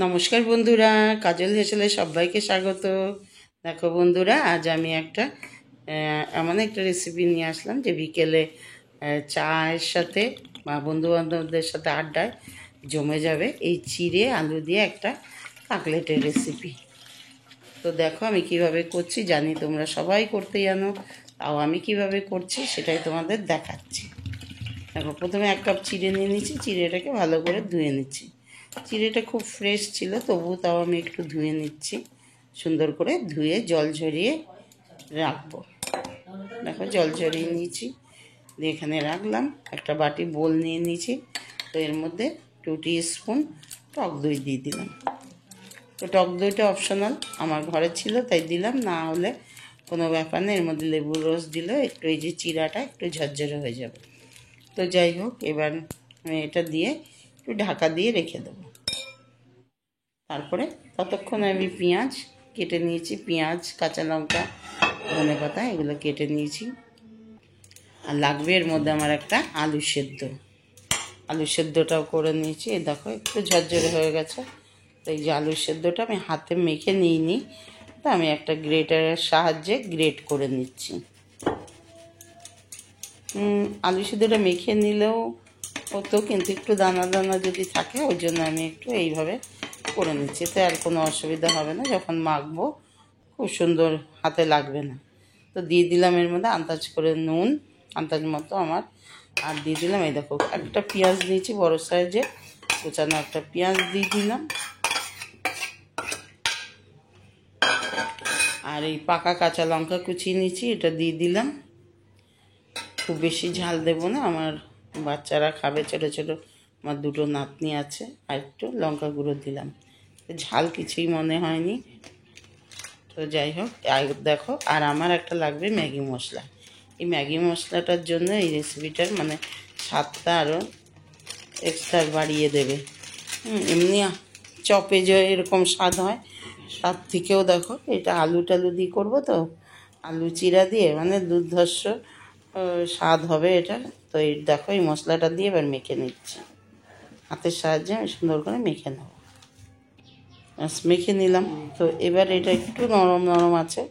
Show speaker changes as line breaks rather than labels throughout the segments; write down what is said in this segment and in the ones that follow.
নমস্কার বন্ধুরা, কাজল হেসেলে সবাইকে স্বাগত। দেখো বন্ধুরা, আজ আমি একটা এমন একটা রেসিপি নিয়ে আসলাম যে বিকেলে চায়ের সাথে বা বন্ধুবান্ধবদের সাথে আড্ডায় জমে যাবে। এই চিড়ে আলু দিয়ে একটা কাকলেটের রেসিপি। তো দেখো আমি কিভাবে করছি, জানি তোমরা সবাই করতে জানো, তাও আমি কিভাবে করছি সেটাই তোমাদের দেখাচ্ছি। দেখো, প্রথমে 1 কাপ চিড়ে নিয়ে নিচ্ছি। চিড়েটাকে ভালো করে ধুয়ে নিচ্ছি। চিড়েটা খুব ফ্রেশ ছিল, তবু তাও আমি একটু ধুয়ে নিচ্ছি। সুন্দর করে ধুয়ে জল ঝরিয়ে রাখবো। দেখো, জল ঝরিয়ে নিয়েছি, দিয়ে এখানে রাখলাম। একটা বাটি বোল নিয়ে নিয়েছি, তো এর মধ্যে 2 টিস্পুন টক দই দিয়ে দিলাম। তো টক দইটা অপশনাল, আমার ঘরে ছিল তাই দিলাম, না হলে কোনো ব্যাপার নেই। এর মধ্যে লেবুর রস দিলে একটু এই যে চিড়াটা একটু ঝরঝরে হয়ে যাবে। তো যাই হোক, এবার আমি এটা দিয়ে একটু ঢাকা দিয়ে রেখে দেবো। তারপরে ততক্ষণে আমি পেঁয়াজ কেটে নিয়েছি, পেঁয়াজ, কাঁচা লঙ্কা, ধনেপাতা এগুলো কেটে নিয়েছি। আর লাগবে এর মধ্যে আমার একটা আলু সেদ্ধ। আলু সেদ্ধটাও করে নিয়েছি। এই দেখো একটু ঝরঝরে হয়ে গেছে। তো এই যে আলু সেদ্ধটা আমি হাতে মেখে নিইনি, তো আমি একটা গ্রেটারের সাহায্যে গ্রেট করে নিচ্ছি। আলু সেদ্ধটা মেখে নিলেও হতো, কিন্তু একটু দানা দানা যদি থাকে ওই জন্য আমি একটু এইভাবে করে নিচ্ছি। এতে আর কোনো অসুবিধা হবে না, যখন মাখবো খুব সুন্দর হাতে লাগবে না। তো দিয়ে দিলাম এর মধ্যে আন্দাজ করে নুন, আন্দাজ মতো আমার। আর দিয়ে দিলাম, এই দেখো একটা পেঁয়াজ দিয়েছি বড় সাইজে, কুচানো একটা পেঁয়াজ দিয়ে দিলাম। আর এই পাকা কাঁচা লঙ্কা কুচিয়ে নিয়েছি, এটা দিয়ে দিলাম। খুব বেশি ঝাল দেবো না, আমার বাচ্চারা খাবে, ছোটো ছোটো আমার 2টো নাতনি আছে। আর একটু লঙ্কা গুঁড়ো দিলাম, ঝাল কিছুই মনে হয়নি। তো যাই হোক, দেখো, আর আমার একটা লাগবে ম্যাগি মশলা। এই ম্যাগি মশলাটার জন্য এই রেসিপিটার মানে স্বাদটা আরও এক্সট্রা বাড়িয়ে দেবে। এমনি চপে যে এরকম স্বাদ হয়, তার থেকেও দেখো এটা আলু টালু দিয়ে করবো, তো আলু চিরা দিয়ে মানে দুর্ধর্ষ স্বাদ হবে এটা। তো এই দেখো, এই মশলাটা দিয়ে এবার মেখে নিচ্ছি। হাতের সাহায্যে আমি সুন্দর করে মেখে নেব। মেখে নিলাম। তো এবার এটা একটু নরম নরম আছে,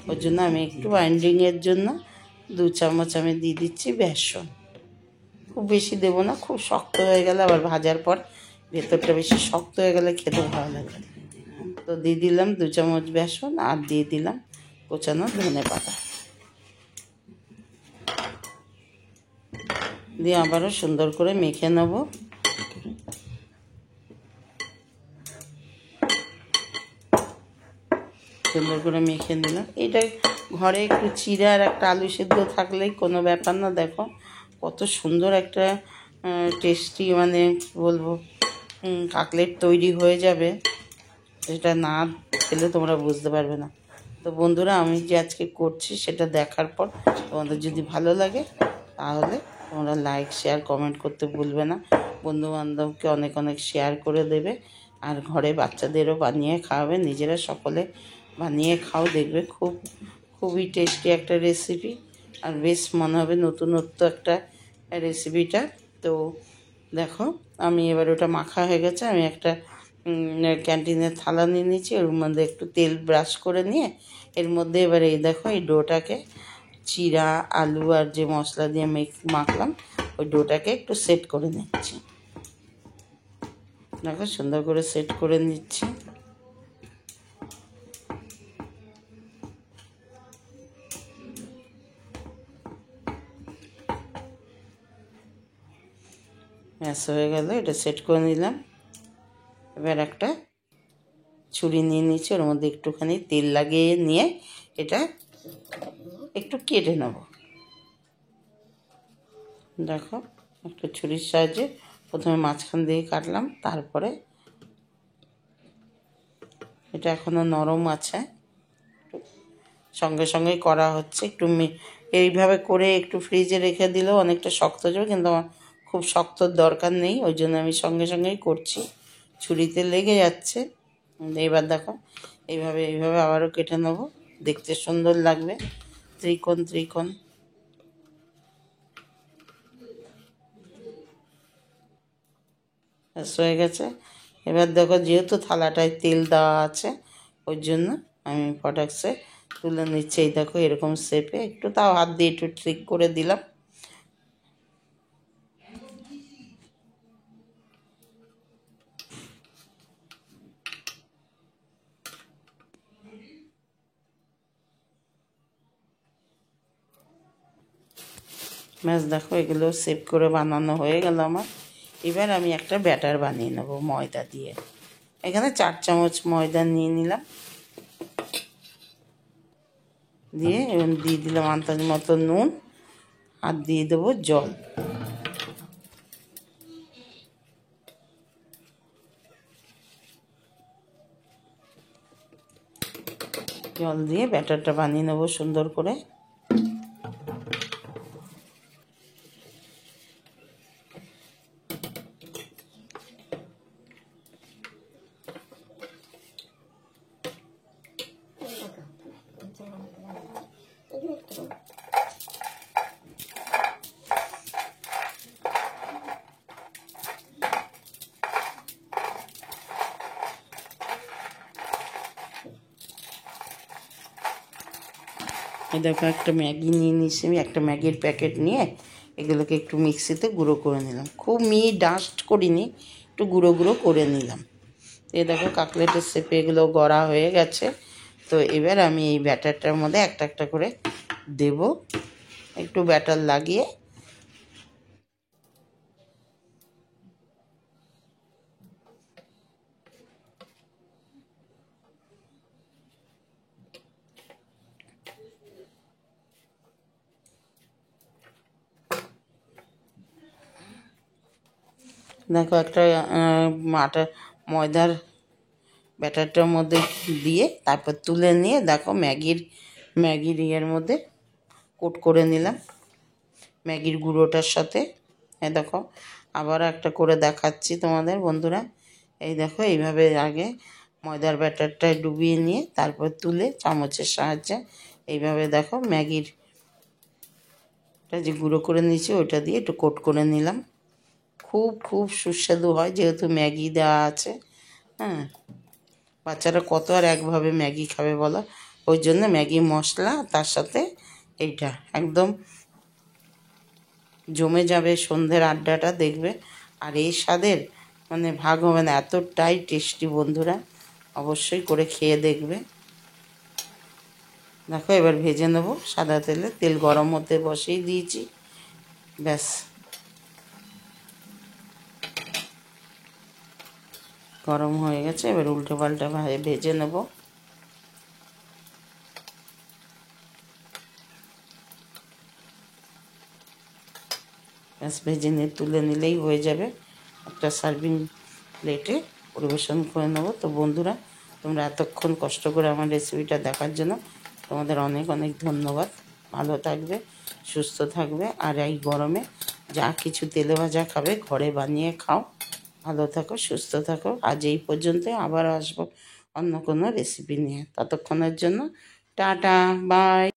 ওর জন্য আমি একটু বাইন্ডিংয়ের জন্য 2 চামচ আমি দিয়ে দিচ্ছি বেসন। খুব বেশি দেবো না, খুব শক্ত হয়ে গেলে আবার ভাজার পর ভেতরটা বেশি শক্ত হয়ে গেলে খেতে ভালো লাগে। তো দিয়ে দিলাম 2 চামচ বেসন, আর দিয়ে দিলাম কোচানো ধনেপাতা। দিয়ে আবারও সুন্দর করে মেখে নেব। সুন্দর করে মেখে নিলাম। এটা ঘরে একটু চিড়া আর একটা আলু সেদ্ধ থাকলেই কোনো ব্যাপার না। দেখো কত সুন্দর একটা টেস্টি মানে বলবো কাকলেট তৈরি হয়ে যাবে। এটা না খেলে তোমরা বুঝতে পারবে না। তো বন্ধুরা, আমি যে আজকে করছি সেটা দেখার পর তোমাদের যদি ভালো লাগে, তাহলে তোমরা লাইক, শেয়ার, কমেন্ট করতে ভুলবে না। বন্ধুবান্ধবকে অনেক অনেক শেয়ার করে দেবে। আর ঘরে বাচ্চাদেরও বানিয়ে খাওয়াবে, নিজেরা সকলে বানিয়ে খাও, দেখবে খুবই টেস্টি একটা রেসিপি। আর বেশ মনে হবে নতুনত্ব একটা রেসিপিটা। তো দেখো, আমি এবার ওটা মাখা হয়ে গেছে, আমি একটা ক্যান্টিনের থালা নিয়ে নিয়েছি। ওর মধ্যে একটু তেল ব্রাশ করে নিয়ে এর মধ্যে এবার এই দেখো এই ডোটাকে, চিড়া আলু আর যে মশলা দিয়ে মাখলাম ওই ডোটাকে একটু সেট করে নিচ্ছি। দেখো সুন্দর করে সেট করে নিচ্ছি। ব্যাস হয়ে গেল, এটা সেট করে নিলাম। এবার একটা ছুরি নিয়ে নিচ্ছি, ওর মধ্যে একটুখানি তেল লাগিয়ে নিয়ে এটা একটু কেটে নেব। দেখো, একটা ছুরির সাহায্যে প্রথমে মাঝখান দিয়ে কাটলাম, তারপরে এটা এখনও নরম আছে, সঙ্গে সঙ্গেই করা হচ্ছে। একটু এইভাবে করে একটু ফ্রিজে রেখে দিলেও অনেকটা শক্ত হয়ে যাবে, কিন্তু আমার খুব শক্তর দরকার নেই, ওই জন্য আমি সঙ্গে সঙ্গেই করছি। ছুরিতে লেগে যাচ্ছে। এবার দেখো এইভাবে এইভাবে আবারও কেটে নেব, দেখতে সুন্দর লাগবে, ত্রিকোণ ত্রিকোণ। হয়ে গেছে। এবার দেখো যেহেতু থালাটায় তেল দেওয়া আছে ওই জন্য আমি ফটাকসে তুলে নিচ্ছি। এই দেখো এরকম শেপে একটু তাও হাত দিয়ে একটু ট্রিক করে দিলাম। ব্যাস দেখো এগুলো শেপ করে বানানো হয়ে গেল আমার। এবার আমি একটা ব্যাটার বানিয়ে নেব ময়দা দিয়ে। এখানে 4 চামচ ময়দা নিয়ে নিলাম, দিয়ে এবং দিয়ে দিলাম আন্দাজ মতো নুন, আর দিয়ে দেবো জল। জল দিয়ে ব্যাটারটা বানিয়ে নেবো সুন্দর করে। এই দেখো একটা ম্যাগি নিয়ে নিয়েছি আমি, একটা ম্যাগির প্যাকেট নিয়ে এগুলোকে একটু মিক্সিতে গুঁড়ো করে নিলাম। খুব ডাস্ট করিনি, একটু গুঁড়ো গুঁড়ো করে নিলাম। এই দেখো কাকলেটের শেপে এগুলো গড়া হয়ে গেছে। তো এবার আমি এই ব্যাটারটার মধ্যে একটা একটা করে দেব, একটু ব্যাটার লাগিয়ে। দেখো একটা ময়দার ব্যাটারটার মধ্যে দিয়ে তারপর তুলে নিয়ে দেখো ম্যাগির ইয়ের মধ্যে কোট করে নিলাম ম্যাগির গুঁড়োটার সাথে। এই দেখো আবার একটা করে দেখাচ্ছি তোমাদের বন্ধুরা। এই দেখো এইভাবে আগে ময়দার ব্যাটারটায় ডুবিয়ে নিয়ে তারপর তুলে চামচের সাহায্যে এইভাবে দেখো ম্যাগিরটা যে গুঁড়ো করে নিয়েছি ওইটা দিয়ে একটু কোট করে নিলাম। খুব খুব সুস্বাদু হয় যেহেতু ম্যাগি দেওয়া আছে। হ্যাঁ, বাচ্চারা কত আর একভাবে ম্যাগি খাবে বলো, ওই জন্য ম্যাগি মশলা তার সাথে এইটা একদম জমে যাবে সন্ধ্যের আড্ডাটা দেখবে। আর এই স্বাদের মানে ভাগ হবে না, এতটাই টেস্টি বন্ধুরা, অবশ্যই করে খেয়ে দেখবে। দেখো এবার ভেজে নেবো সাদা তেলে, তেল গরম হতে বসিয়ে দিয়েছি। ব্যাস গরম হয়ে গেছে, এবার উল্টো পাল্টা ভেজে নেব। ব্যাস ভেজে নিয়ে তুলে নিলেই হয়ে যাবে। একটা সার্ভিং প্লেটে পরিবেশন করে নেবো। তো বন্ধুরা তোমরা এতক্ষণ কষ্ট করে আমার রেসিপিটা দেখার জন্য তোমাদের অনেক অনেক ধন্যবাদ। ভালো থাকবে, সুস্থ থাকবে, আর এই গরমে যা কিছু তেলে ভাজা খাবে ঘরে বানিয়ে খাও। ভালো থাকো, সুস্থ থাকো। আজ এই পর্যন্তই, আবার আসবো অন্য কোনো রেসিপি নিয়ে। ততক্ষণের জন্য টাটা, বাই।